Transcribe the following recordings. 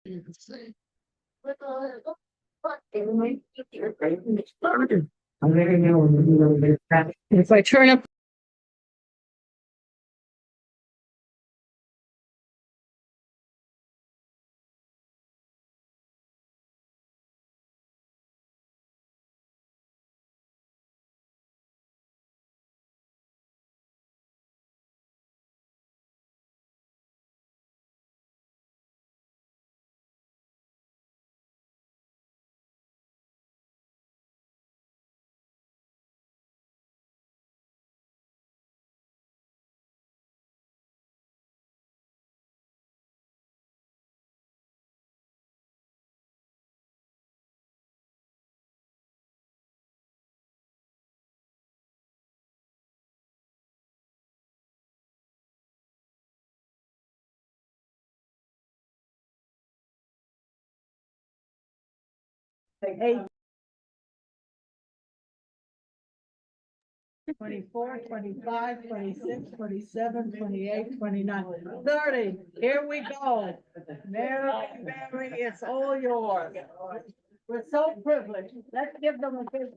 If I turn up. Hey. 24, 25, 26, 27, 28, 29, 30. Here we go. Mary, Mary, it's all yours. We're so privileged. Let's give them a big.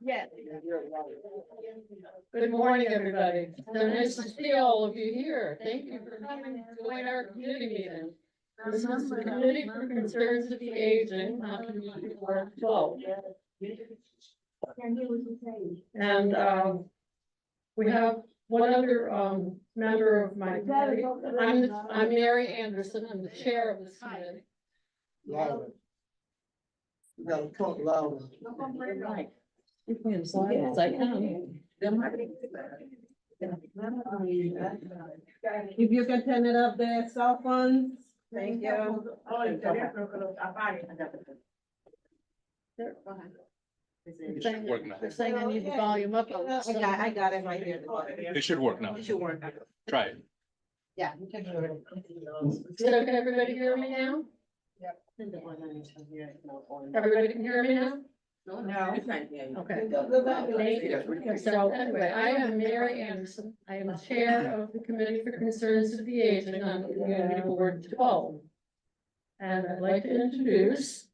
Yes. Good morning, everybody. So nice to see all of you here. Thank you for coming to join our committee meeting. This is the Committee for Concerns of the Aging, on Community Board 12. And we have one other member of my committee. I'm Mary Anderson. I'm the chair of this committee. Louder. You gotta talk louder. Right. As loud as I can. If you can turn it up there, cell phones. Thank you. They're saying I need the volume up. I got it right here. It should work now. It should work. Try it. Yeah. You can hear it. So can everybody hear me now? Everybody can hear me now? No. Okay. Thank you. So anyway, I am Mary Anderson. I am chair of the Committee for Concerns of the Aging on Community Board 12. And I'd like to introduce.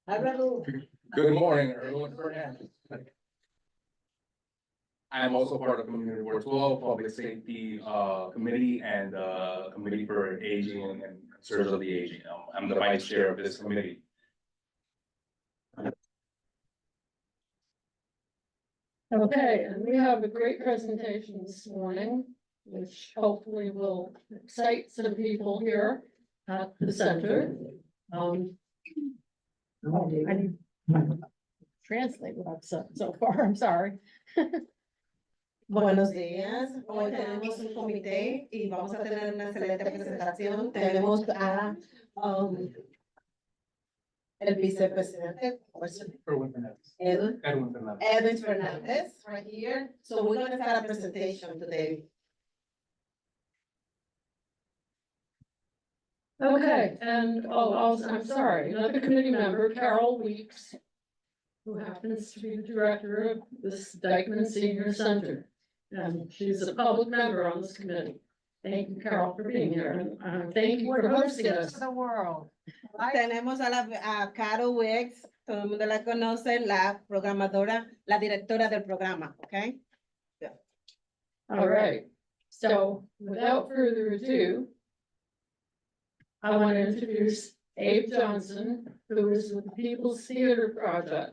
Good morning, everyone. I am also part of Community Board 12, Public Safety Committee and Committee for Aging and Concerns of the Aging. I'm the vice chair of this committee. Okay, and we have a great presentation this morning, which hopefully will excite some people here at the center. I need to translate what I've said so far, I'm sorry. Buenos días, hoy tenemos un comité y vamos a tener una excelente presentación. Tenemos a el vicepresidente, Edwin Fernandez, right here. So we're going to start a presentation today. Okay, and I'm sorry, another committee member, Carol Weeks, who happens to be the director of this Dykeman Senior Center. And she's a public member on this committee. Thank you, Carol, for being here. And thank you for hosting us. The world. Tenemos a Carol Wicks, todo el mundo la conoce, la programadora, la directora del programa, okay? Yeah. All right, so without further ado, I want to introduce Abe Johnson, who is with the People's Theater Project.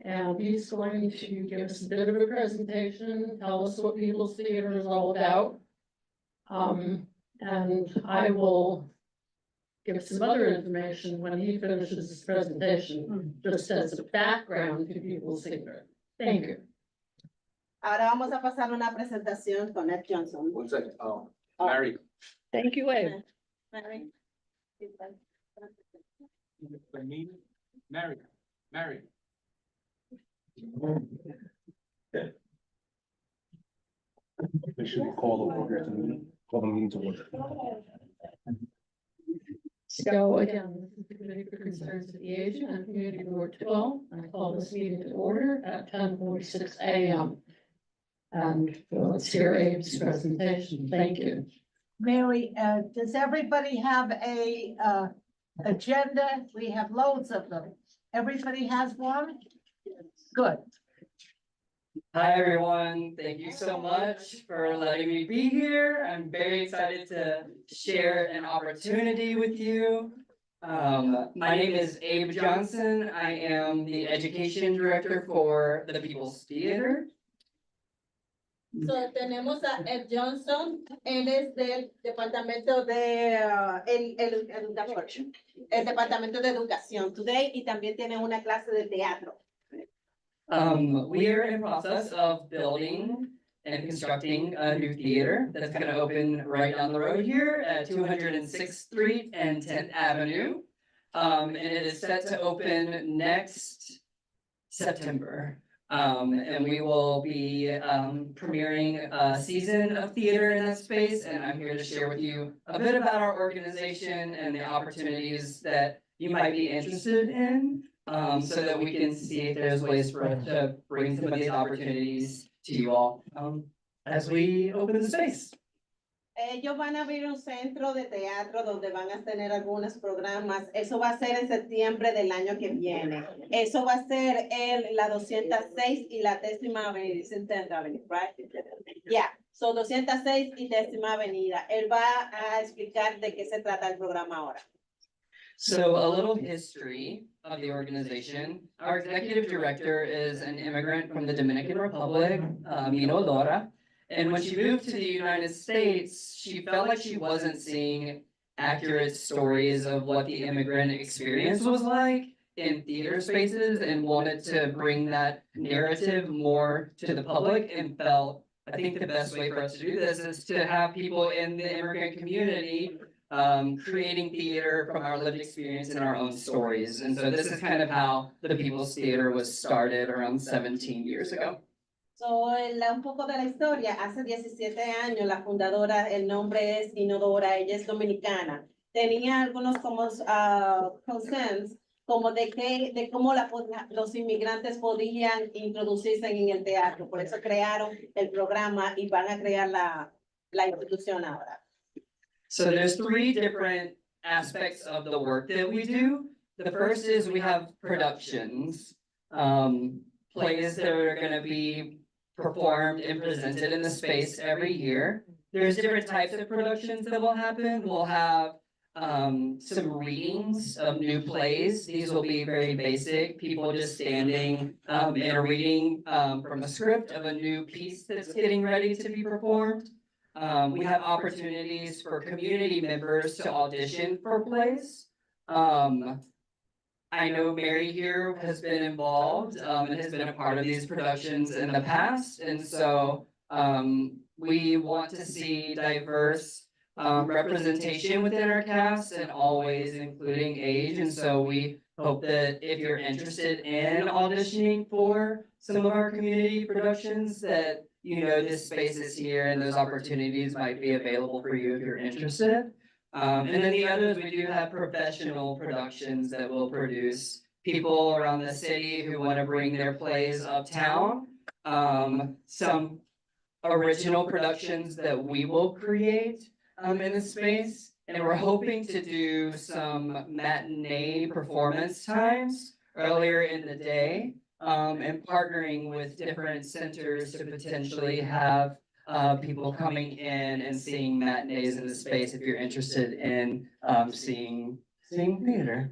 And he's going to give us a bit of a presentation, tell us what People's Theater is all about. And I will give some other information when he finishes his presentation, just as a background to People's Theater. Thank you. Ahora vamos a pasar una presentación con Ed Johnson. One second, Mary. Thank you, Abe. Mary. Mary. They should call the meeting to order. So again, this is the Committee for Concerns of the Aging on Community Board 12. I call this meeting to order at 10:46 a.m. And let's hear Abe's presentation. Thank you. Mary, does everybody have a, agenda? We have loads of them. Everybody has one? Good. Hi, everyone. Thank you so much for letting me be here. I'm very excited to share an opportunity with you. My name is Abe Johnson. I am the Education Director for the People's Theater. So, tenemos a Ed Johnson, él es del departamento de el departamento de educación today y también tiene una clase de teatro. We are in process of building and constructing a new theater that's gonna open right down the road here at 206th Street and 10th Avenue. And it is set to open next September. And we will be premiering a season of theater in that space, and I'm here to share with you a bit about our organization and the opportunities that you might be interested in, so that we can see if there's ways for us to bring some of these opportunities to you all, as we open the space. Ellos van a abrir un centro de teatro donde van a tener algunos programas. Eso va a ser en septiembre del año que viene. Eso va a ser en la 206 y la 10ª avenida. It's in 10th Avenue, right? Yeah, so 206 y 10ª avenida. Él va a explicar de qué se trata el programa ahora. So a little history of the organization. Our executive director is an immigrant from the Dominican Republic, Mino Lora. And when she moved to the United States, she felt like she wasn't seeing accurate stories of what the immigrant experience was like in theater spaces and wanted to bring that narrative more to the public and felt, I think the best way for us to do this is to have people in the immigrant community creating theater from our lived experience and our own stories. And so this is kind of how the People's Theater was started around 17 years ago. So, un poco de la historia, hace 17 años la fundadora, el nombre es Inodora, ella es dominicana. Tenía algunos como concerns, como de cómo los inmigrantes podían introducirse en el teatro. Por eso crearon el programa y van a crear la institución ahora. So there's 3 different aspects of the work that we do. The first is we have productions, plays that are gonna be performed and presented in the space every year. There's different types of productions that will happen. We'll have some readings of new plays. These will be very basic, people just standing and reading from a script of a new piece that's getting ready to be performed. We have opportunities for community members to audition for plays. I know Mary here has been involved and has been a part of these productions in the past. And so we want to see diverse representation within our cast and always including age. And so we hope that if you're interested in auditioning for some of our community productions, that you know this space is here and those opportunities might be available for you if you're interested. And then the others, we do have professional productions that will produce people around the city who want to bring their plays uptown. Some original productions that we will create in the space. And we're hoping to do some matinee performance times earlier in the day. And partnering with different centers to potentially have people coming in and seeing matinees in the space if you're interested in seeing theater.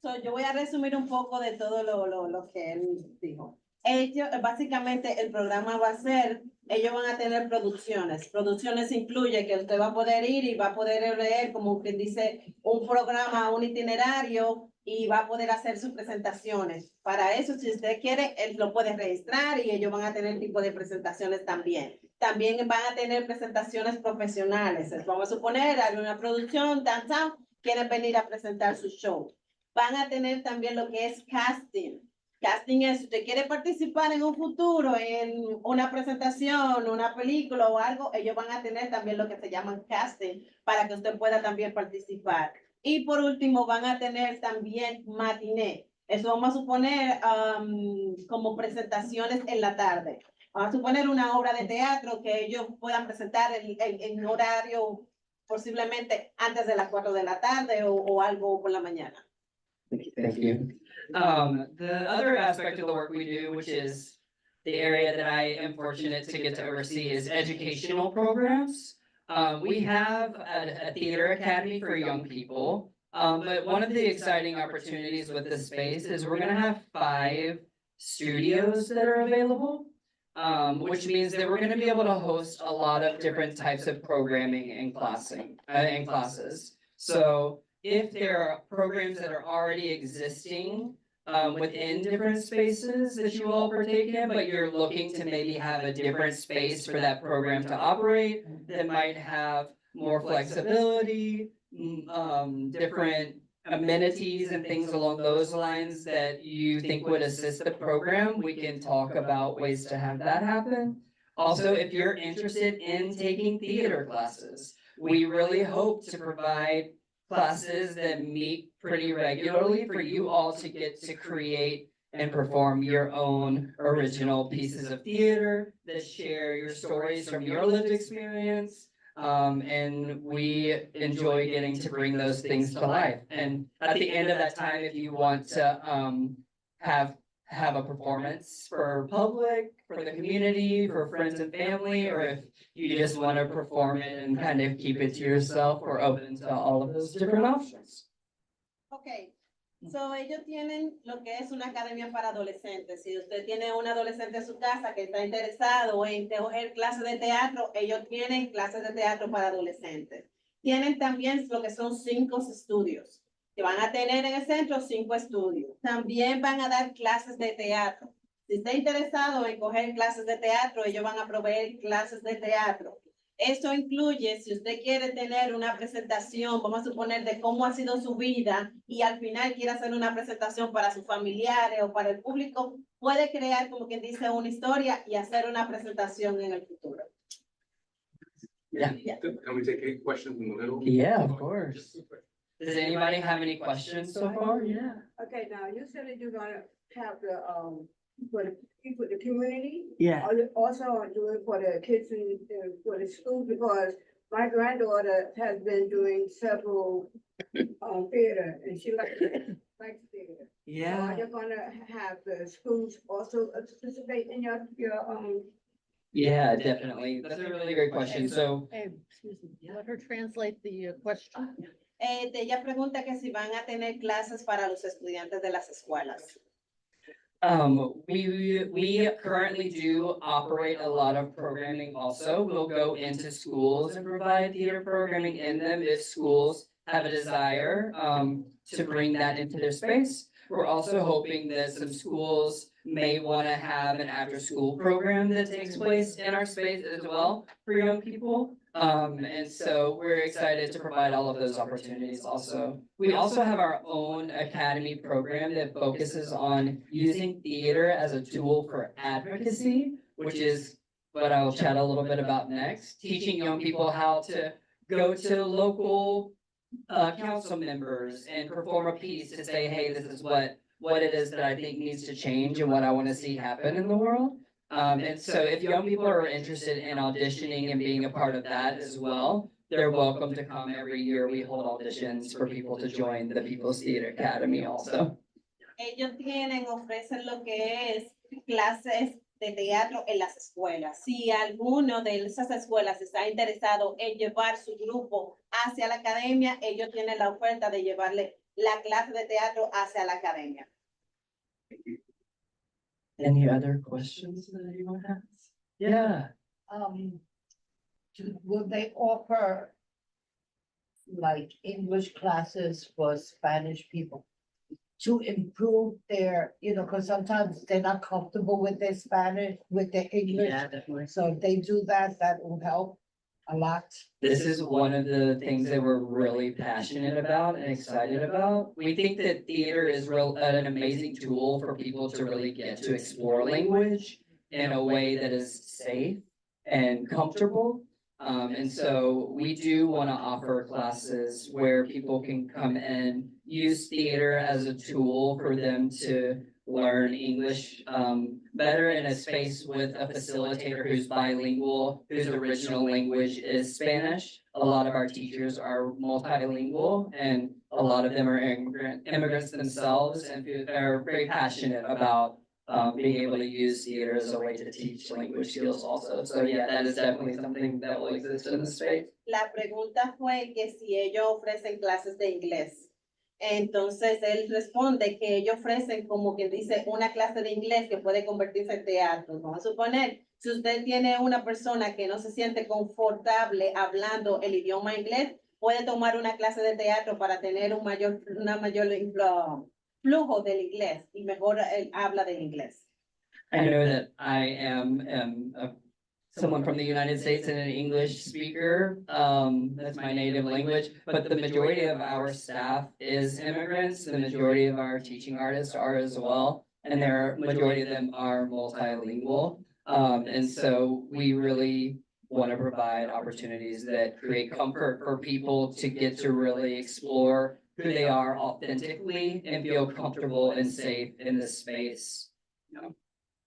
So, yo voy a resumir un poco de todo lo que él dijo. Ellos, básicamente, el programa va a ser, ellos van a tener producciones. Producciones incluye que usted va a poder ir y va a poder leer, como quien dice, un programa, un itinerario, y va a poder hacer sus presentaciones. Para eso, si usted quiere, él lo puede registrar y ellos van a tener tipo de presentaciones también. También van a tener presentaciones profesionales. Vamos a suponer, hay una producción, downtown, quieren venir a presentar su show. Van a tener también lo que es casting. Casting es, si usted quiere participar en un futuro, en una presentación, una película o algo, ellos van a tener también lo que se llaman casting para que usted pueda también participar. Y por último, van a tener también matiné. Eso vamos a suponer como presentaciones en la tarde. Vamos a suponer una obra de teatro que ellos puedan presentar en horario posiblemente antes de las 4 de la tarde o algo por la mañana. Thank you. The other aspect of the work we do, which is the area that I am fortunate to get to oversee, is educational programs. We have a theater academy for young people. But one of the exciting opportunities with this space is we're gonna have 5 studios that are available. Which means that we're gonna be able to host a lot of different types of programming and classes. So if there are programs that are already existing within different spaces that you all partake in, but you're looking to maybe have a different space for that program to operate, that might have more flexibility, different amenities and things along those lines that you think would assist the program, we can talk about ways to have that happen. Also, if you're interested in taking theater classes, we really hope to provide classes that meet pretty regularly for you all to get to create and perform your own original pieces of theater that share your stories from your lived experience. And we enjoy getting to bring those things to life. And at the end of that time, if you want to have a performance for public, for the community, for friends and family, or if you just want to perform it and kind of keep it to yourself, we're open to all of those different options. Ok, so ellos tienen lo que es una academia para adolescentes. Si usted tiene un adolescente en su casa que está interesado en coger clases de teatro, ellos tienen clases de teatro para adolescentes. Tienen también lo que son 5 estudios, que van a tener en el centro 5 estudios. También van a dar clases de teatro. Si está interesado en coger clases de teatro, ellos van a proveer clases de teatro. Esto incluye, si usted quiere tener una presentación, vamos a suponer, de cómo ha sido su vida y al final quiere hacer una presentación para sus familiares o para el público, puede crear, como quien dice, una historia y hacer una presentación en el futuro. Yeah. Can we take any questions in the middle? Yeah, of course. Does anybody have any questions so far? Yeah. Okay, now you said that you're gonna have the, for the people, the community. Yeah. Are you also doing for the kids in, for the school? Because my granddaughter has been doing several, theater and she likes theater. So Yeah. are you gonna have the schools also participate in your, Yeah, definitely. That's a really great question. So, Hey, excuse me, let her translate the question. Ella pregunta que si van a tener clases para los estudiantes de las escuelas. we currently do operate a lot of programming also. We'll go into schools and provide theater programming in them if schools have a desire, to bring that into their space. We're also hoping that some schools may want to have an after-school program that takes place in our space as well for young people. And so we're excited to provide all of those opportunities also. We also have our own academy program that focuses on using theater as a tool for advocacy, which is what I'll chat a little bit about next. Teaching young people how to go to local council members and perform a piece to say, hey, this is what it is that I think needs to change and what I want to see happen in the world. And so if young people are interested in auditioning and being a part of that as well, they're welcome to come every year. We hold auditions for people to join the People's Theater Academy also. Ellos ofrecen lo que es clases de teatro en las escuelas. Si alguno de esas escuelas está interesado en llevar su grupo hacia la academia, ellos tienen la oferta de llevarle la clase de teatro hacia la academia. Any other questions that anyone has? Yeah. Will they offer like English classes for Spanish people to improve their, because sometimes they're not comfortable with their Spanish, with their English. Definitely. So if they do that, that will help a lot. This is one of the things that we're really passionate about and excited about. We think that theater is an amazing tool for people to really get to explore language in a way that is safe and comfortable. And so we do want to offer classes where people can come in, use theater as a tool for them to learn English better in a space with a facilitator who's bilingual, whose original language is Spanish. A lot of our teachers are multilingual, and a lot of them are immigrants themselves and who are very passionate about being able to use theater as a way to teach language skills also. So yeah, that is definitely something that will exist in the space. La pregunta fue que si ellos ofrecen clases de inglés. Entonces él responde que ellos ofrecen como quien dice una clase de inglés que puede convertirse en teatro. Vamos a suponer, si usted tiene una persona que no se siente confortable hablando el idioma inglés, puede tomar una clase de teatro para tener una mayor flujo del inglés y mejor habla del inglés. I know that I am someone from the United States and an English speaker. That's my native language, but the majority of our staff is immigrants. The majority of our teaching artists are as well, and majority of them are multilingual. And so we really want to provide opportunities that create comfort for people to get to really explore who they are authentically and feel comfortable and safe in this space.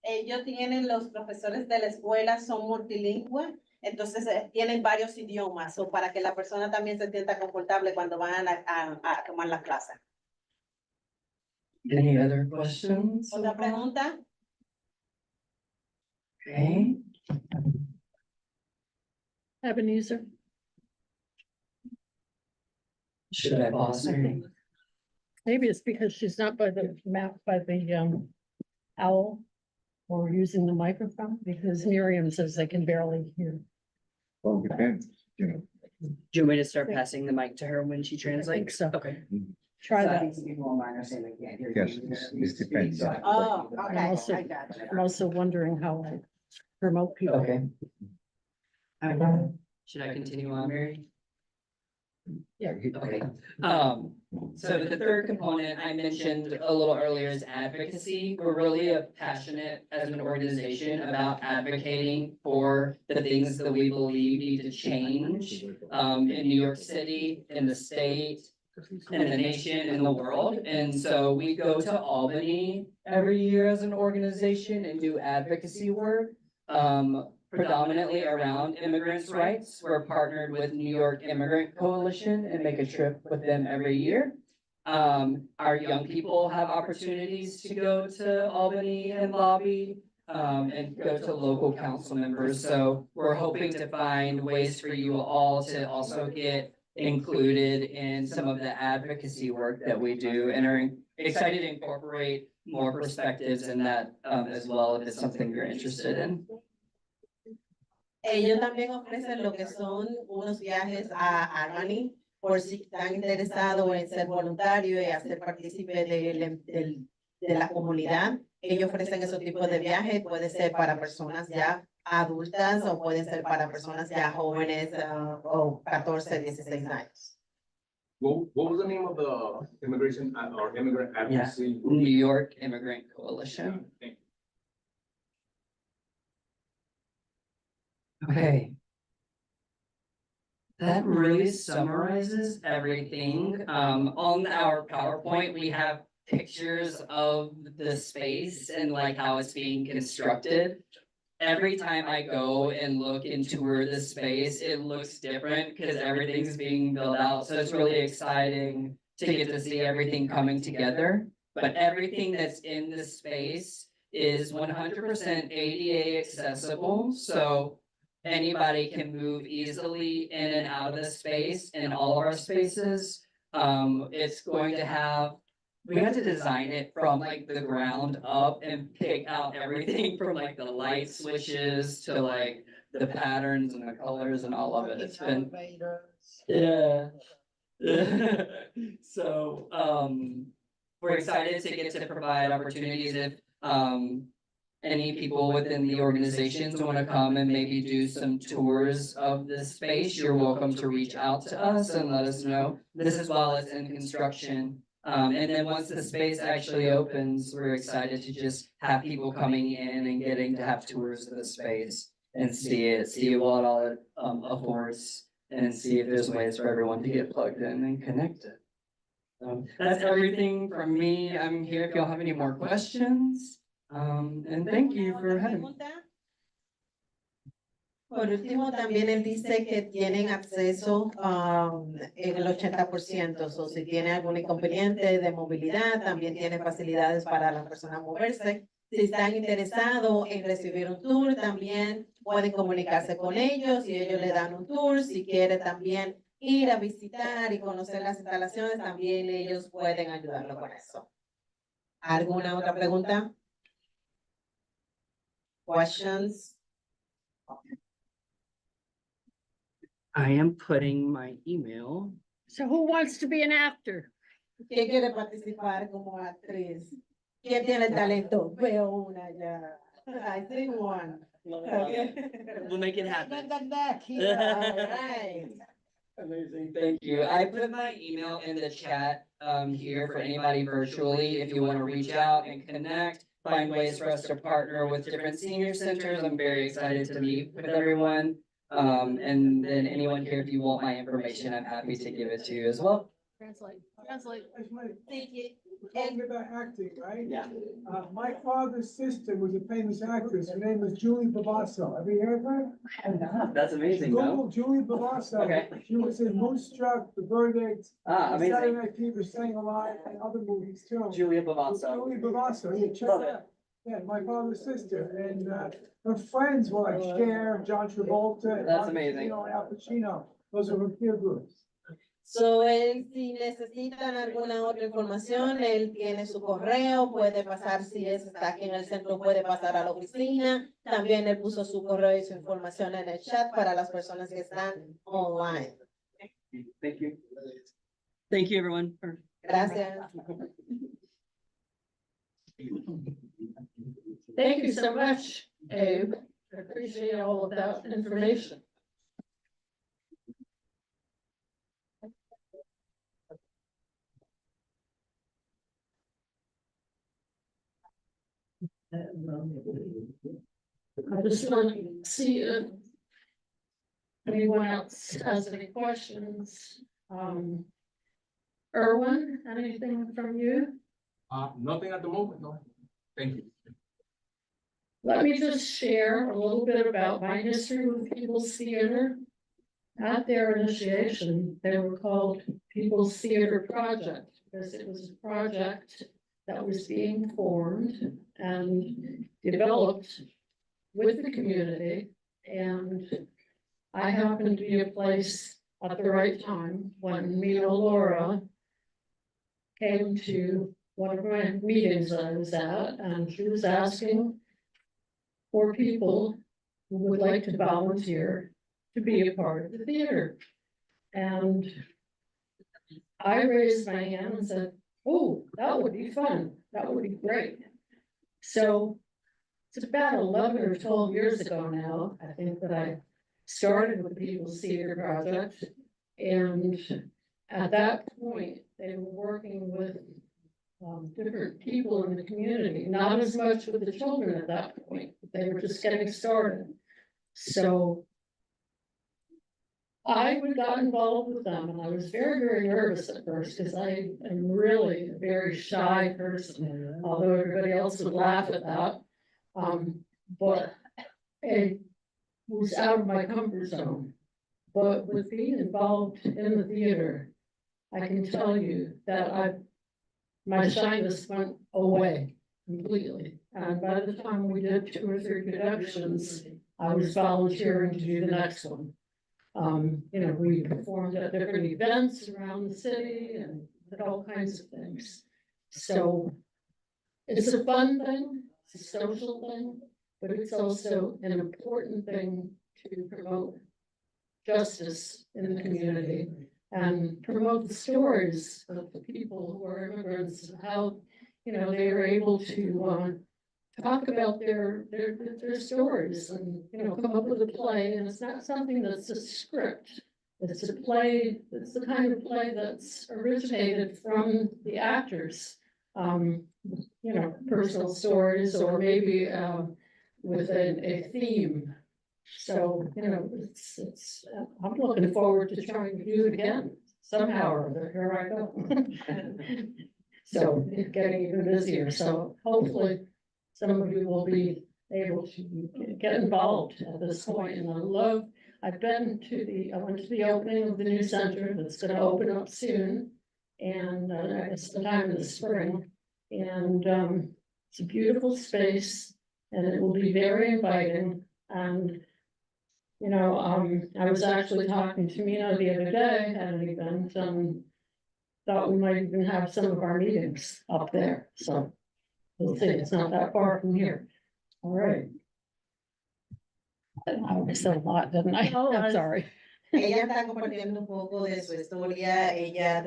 Ellos tienen, los profesores de la escuela son multilingües, entonces tienen varios idiomas, o para que la persona también se sienta confortable cuando van a tomar la clase. Any other questions? ¿Otra pregunta? Okay. Ebenezer? Should I pause there? Maybe it's because she's not by the map, by the owl, or using the microphone, because Miriam says they can barely hear. Well, it depends, you know. Do you want me to start passing the mic to her when she translates? so. Okay. Try that. Yes, this depends. Oh, I'm okay, also- I got you. I'm also wondering how I promote people. Okay. Should I continue on, Mary? Yeah. Okay, so the third component I mentioned a little earlier is advocacy. We're really passionate as an organization about advocating for the things that we believe need to change in New York City, in the state, in the nation, in the world. And so we go to Albany every year as an organization and do advocacy work. Predominantly around immigrants' rights. We're partnered with New York Immigrant Coalition and make a trip with them every year. Our young people have opportunities to go to Albany and lobby, and go to local council members. So we're hoping to find ways for you all to also get included in some of the advocacy work that we do, and are excited to incorporate more perspectives in that, as well, if it's something you're interested in. Ellos también ofrecen lo que son unos viajes a Albany, por si están interesados en ser voluntarios y hacer partícipe de la comunidad. Ellos ofrecen esos tipos de viajes, puede ser para personas ya adultas o puede ser para personas ya jóvenes o 14, 16 años. What was the name of the immigration or immigrant advocacy? New York Immigrant Coalition. Okay. That really summarizes everything. On our PowerPoint, we have pictures of the space and like how it's being constructed. Every time I go and look and tour the space, it looks different because everything's being built out. So it's really exciting to get to see everything coming together. But everything that's in the space is 100% ADA accessible. So anybody can move easily in and out of the space in all of our spaces. It's going to have, we had to design it from like the ground up and pick out everything from like the light switches to like the patterns and the colors and all of it. It's been, yeah. So, we're excited to get to provide opportunities if, any people within the organizations want to come and maybe do some tours of the space, you're welcome to reach out to us and let us know. This is while it's in construction. And then once the space actually opens, we're excited to just have people coming in and getting to have tours of the space. and see what all it affords, and see if there's ways for everyone to get plugged in and connected. That's everything from me. I'm here if y'all have any more questions. And thank you for having me. Por último, también él dice que tienen acceso en el 80%, o si tiene algún inconveniente de movilidad, también tiene facilidades para las personas moverse. Si están interesados en recibir un tour, también pueden comunicarse con ellos y ellos le dan un tour. Si quiere también ir a visitar y conocer las instalaciones, también ellos pueden ayudarlo con eso. ¿Alguna otra pregunta? Questions? I am putting my email. So who wants to be an actor? ¿Quién quiere participar como actriz? ¿Quién tiene talento? Veo una ya. I see one. Okay. We'll make it happen. Alright. Amazing, thank you. I put my email in the chat here for anybody virtually, if you want to reach out and connect, find ways for us to partner with different senior centers. I'm very excited to meet with everyone. And then anyone here, if you want my information, I'm happy to give it to you as well. Translate. Thank you. We're talking about acting, right? Yeah. My father's sister was a famous actress. Her name was Julie Babasso. Have you heard of her? That's amazing, Google Julie Babasso. Okay. She was in Moonstruck, The Verdict, Saturday Amazing. Night Fever, Staying Alive, and other movies too. Julia Bavasso. Julie Babasso, yeah, check Love it it. out. Yeah, my father's sister, and her friends were like Cher, John Travolta. That's Al amazing. Pacino, and Al Pacino. Those are her peer groups. So, si necesitan alguna otra información, él tiene su correo, puede pasar, si está aquí en el centro, puede pasar a la oficina. También él puso su correo y su información en el chat para las personas que están online. Thank you. Thank you, everyone. Gracias. Thank you so much, Abe. I appreciate all of that information. I just want to see if anyone else has any questions. Erwin, anything from you? Nothing at the moment, no. Thank you. Let me just share a little bit about my history with People's Theater. At their initiation, they were called People's Theater Project because it was a project that was being formed and developed with the community. And I happened to be a place at the right time when Mina Laura came to one of my meetings I was at, and she was asking for people who would like to volunteer to be a part of the theater. And I raised my hand and said, oh, that would be fun. That would be great. So it's about 11 or 12 years ago now, I think, that I started with the People's Theater Project. And at that point, they were working with different people in the community, not as much with the children at that point, but they were just getting started. So I got involved with them, and I was very, very nervous at first because I am really a very shy person, although everybody else would laugh at that. But it was out of my comfort zone. But with being involved in the theater, I can tell you that my shyness went away completely. And by the time we did 2 or 3 productions, I was volunteering to do the next one. You know, we performed at different events around the city and did all kinds of things. So it's a fun thing, it's a social thing, but it's also an important thing to promote justice in the community and promote the stories of the people who are immigrants and how, you know, they were able to talk about their stories and, you know, come up with a play. And it's not something that's a script. It's a play, it's the kind of play that's originated from the actors. You know, personal stories, or maybe with a theme So, I'm looking forward to trying to do it again somehow or other. Here I go. So it's getting even busier. So hopefully some of you will be able to get involved at this point. And I went to the opening of the new center that's gonna open up soon. And it's sometime in the spring. And it's a beautiful space and it will be very inviting. And I was actually talking to Mina the other day at an event, thought we might even have some of our meetings up there, so. We'll see, it's not that far from here. All right. I said a lot, didn't I? I'm sorry. Ella está compartiendo un poco de su historia. Ella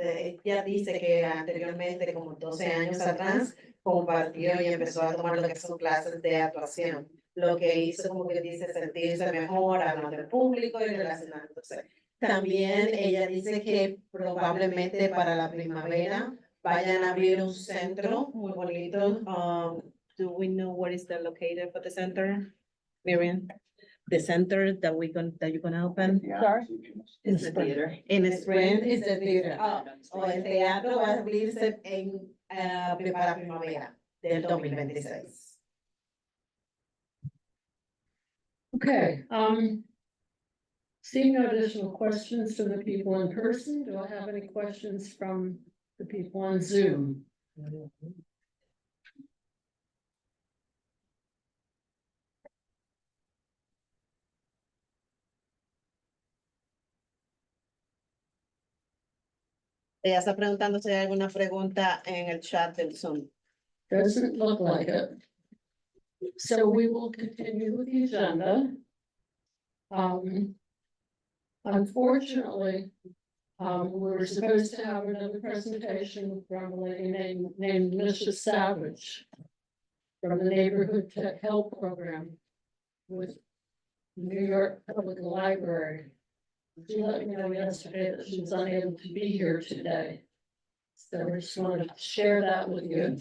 dice que anteriormente, como 12 años atrás, compartió y empezó a tomar lo que son clases de actuación. Lo que hizo, como que dice, sentirse mejor, hablando en público y relacionándose. También ella dice que probablemente para la primavera vayan a abrir un centro muy bonito. Do we know where is the located for the center, Miriam? The center that you're gonna open? Sorry? In the theater. In the spring is the theater. El teatro va a abrirse para primavera del 2026. Okay, seeing no additional questions from the people in person, do I have any questions from the people on Zoom? Ella está preguntando si hay alguna pregunta en el chat del Zoom. Doesn't look like it. So we will continue with the agenda. Unfortunately, we were supposed to have another presentation from a lady named Mrs. Savage from the Neighborhood Tech Help Program with New York Public Library. She let me know yesterday that she was unable to be here today. So I just wanted to share that with you.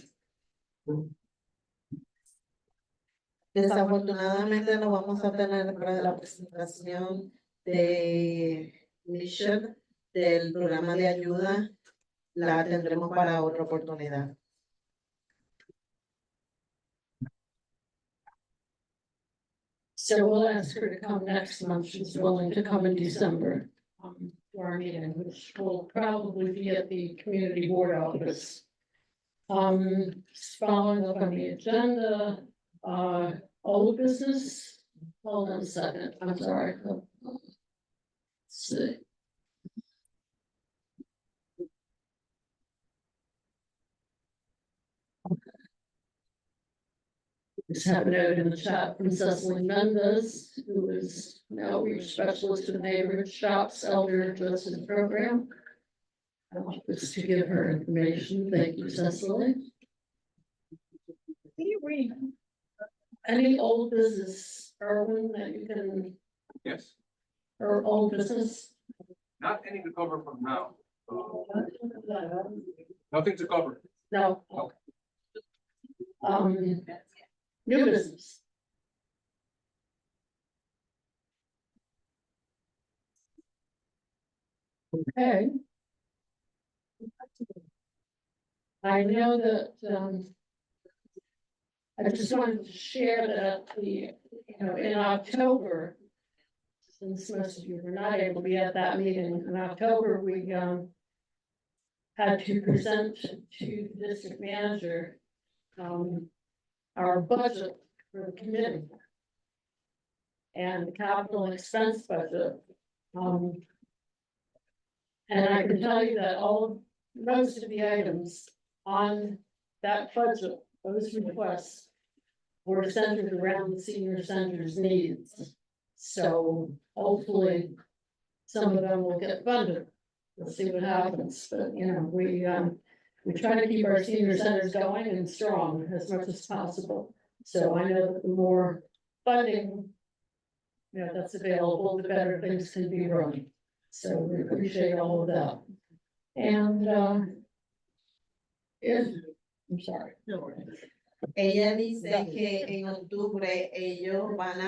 Desafortunadamente no vamos a tener la presentación de Michelle del programa de ayuda. La tendremos para otra oportunidad. So we'll ask her to come next month. She's willing to come in December. For our meeting, which will probably be at the community board office. Following up on the agenda, old business. Hold on a second, I'm sorry. Let's see. Just have a note in the chat from Cecily Mendez, who is now outreach specialist in the neighborhood shops elder justice program. I want this to give her information. Thank you, Cecily. Can you read any old business, Erwin, that you can, Yes, or old business? not any to cover from now. Nothing to cover. No. New business. Okay. I know that, I just wanted to share that in October, since most of you were not able to be at that meeting, in October, we, had to present to the district manager, our budget for the committee and the capital expense budget. And I can tell you that most of the items on that budget, those requests were centered around the senior center's needs. So hopefully some of them will get funded. We'll see what happens, but we try to keep our senior centers going and strong as much as possible. So I know that the more funding that's available, the better things can be run. So we appreciate all of that. And I'm sorry. Ella dice que en octubre ellos van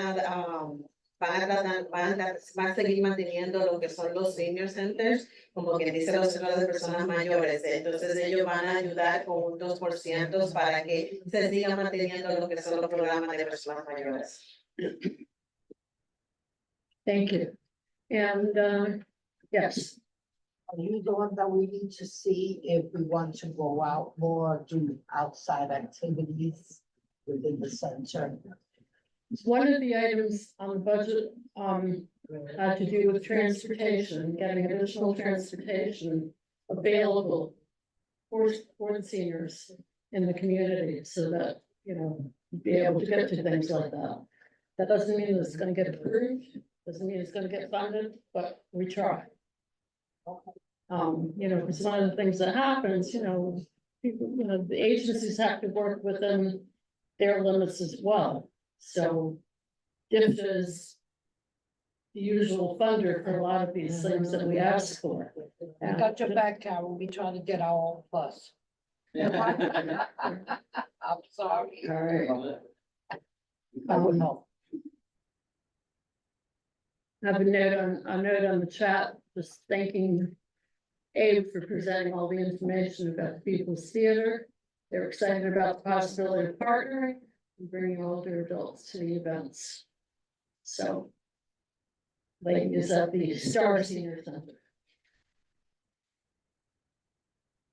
van a seguir manteniendo lo que son los senior centers, como quien dice los centros de personas mayores. Entonces ellos van a ayudar con un 2% para que se siga manteniendo lo que son los programas de personas mayores. Thank you. And, yes, Are you the one that we need to see if we want to go out more, do outside activities within the center? one of the items on the budget, had to do with transportation, getting additional transportation available for the seniors in the community so that, you know, be able to get to things like that. That doesn't mean it's gonna get approved, doesn't mean it's gonna get funded, but we try. You know, it's one of the things that happens, you know, people, you know, the agencies have to work within their limits as well. So DIFTA is the usual funder for a lot of these things that we ask for. I got your back, Carol. We trying to get our own bus. I'm sorry. All right. I would know. I have a note on the chat, just thanking Abe for presenting all the information about the People's Theater. They're excited about the possibility of partnering and bringing older adults to the events. So, ladies at the Star Senior Center.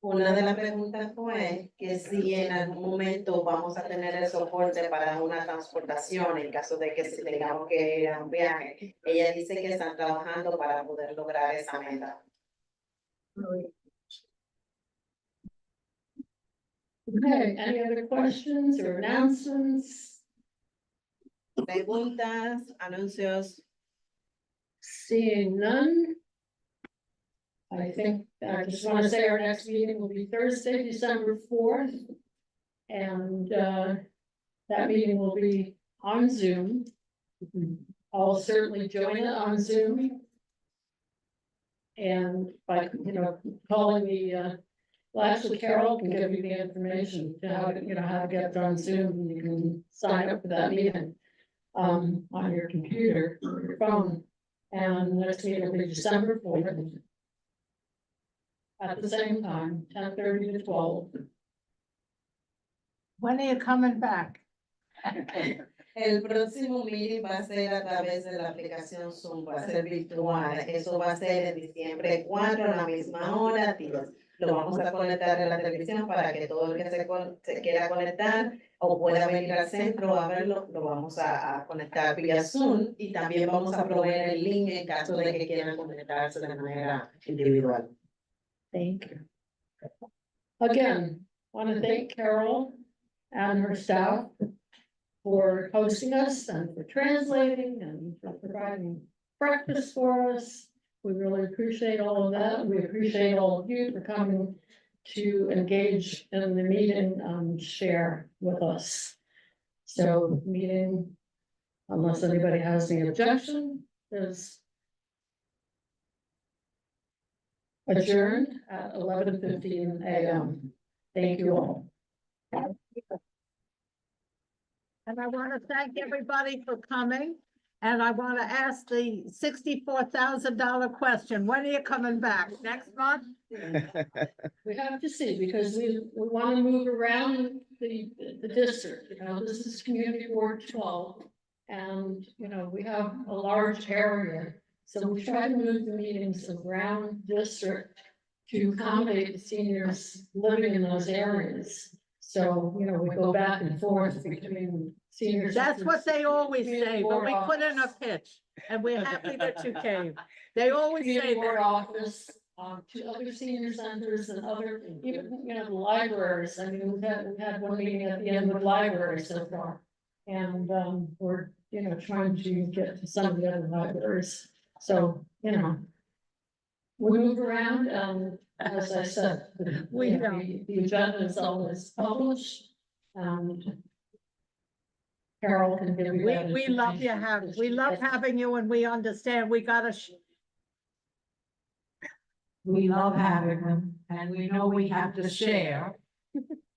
Una de las preguntas fue que si en algún momento vamos a tener el soporte para una transportación en caso de que si tengamos que ir a un viaje. Ella dice que están trabajando para poder lograr esa meta. Okay, any other questions or announcements? Preguntas, anuncios. Seeing none. I think, I just want to say our next meeting will be Thursday, December 4th. And that meeting will be on Zoom. I'll certainly join it on Zoom. And by, you know, calling the, well, actually Carol can give you the information to how to, you know, how to get on Zoom. You can sign up for that meeting on your computer, or your phone. And the next meeting will be December 4th. At the same time, 10:30 to 12. When are you coming back? El próximo meeting va a ser a través de la aplicación Zoom, va a ser virtual. Eso va a ser en diciembre 4 a la misma hora, 10. Lo vamos a conectar a la televisión para que todo el que se quiera conectar o pueda venir al centro a verlo, lo vamos a conectar vía Zoom y también vamos a proveer el link en caso de que quieran conectarse de manera individual. Thank you. Again, want to thank Carol and her staff for hosting us and for translating and for providing breakfast for us. We really appreciate all of that. We appreciate all of you for coming to engage in the meeting and share with us. So meeting, unless anybody has any objection, is adjourned at 11:15 a.m. Thank you all. And I want to thank everybody for coming. And I want to ask the $64,000 question. When are you coming back? Next month? We have to see, because we want to move around the district, you know, this is Community Board 12. And, you know, we have a large area, so we try to move the meetings around district to accommodate the seniors living in those areas. So, you know, we go back and forth between seniors. That's what they always say, but we put in a pitch and we're happy that you came. They always say Community Board that. office, to other senior centers and other, even, you know, the libraries. I mean, we've had one meeting at the end of the library so far. And, we're, you know, trying to get to some of the other libraries. So, you know, we move around, as I said, We know. the agenda is always published. Carol can give you that We love information. we love having you and we understand we gotta. We love having them and we know we have to share.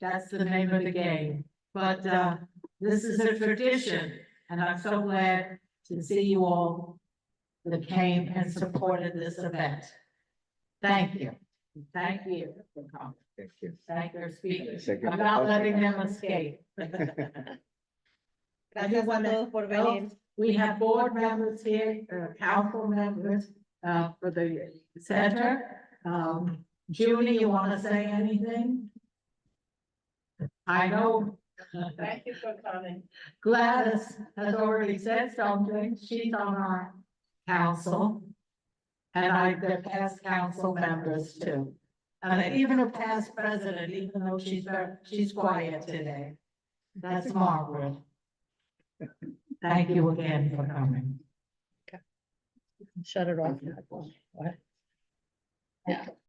That's the name of the game. But this is a tradition and I'm so glad to see you all that came and supported this event. Thank you. Thank you for coming. Thank you. Thank your speakers. Thank you. I'm not letting them escape. Gracias a todos por venir. We have board members here, council members, for the center. Julie, you want to say anything? I know. Thank you for coming. Gladys has already said something. She's on our council. And the past council members too. And even a past president, even though she's quiet today. That's Margaret. Thank you again for coming. Shut it off.